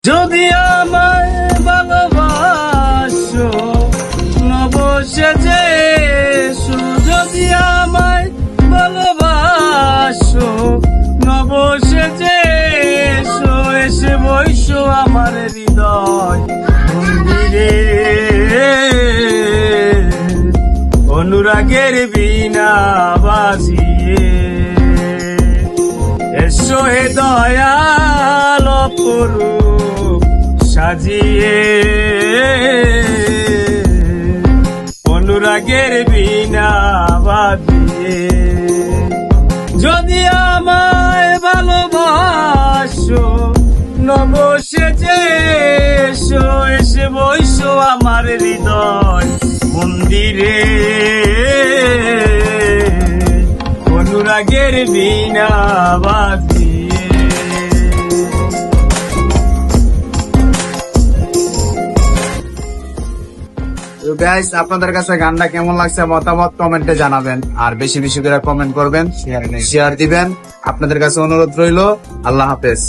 যদি আমায় ভালোবাসো নবসেজে এসো, যদি আমায় ভালোবাসো নবসেজে এসো, এসে বইসো আমার হৃদয় মন্দিরে, অনুরাগের বীণা বাজিয়ে। এসো হে দয়াল অপরূপ সাজিয়ে, অনুরাগের বীণা বাজিয়ে। যদি আমায় ভালোবাসো নবসেজে এসো, এসে বইসো আমার হৃদয় মন্দিরে, অনুরাগের বীণা বাজিয়ে। তো গাইস, আপনাদের কাছে গানটা কেমন লাগছে মতামত কমেন্টে জানাবেন, আর বেশি বেশি করে কমেন্ট করবেন, শেয়ার দিবেন। আপনাদের কাছে অনুরোধ রইল। আল্লাহ হাফেজ।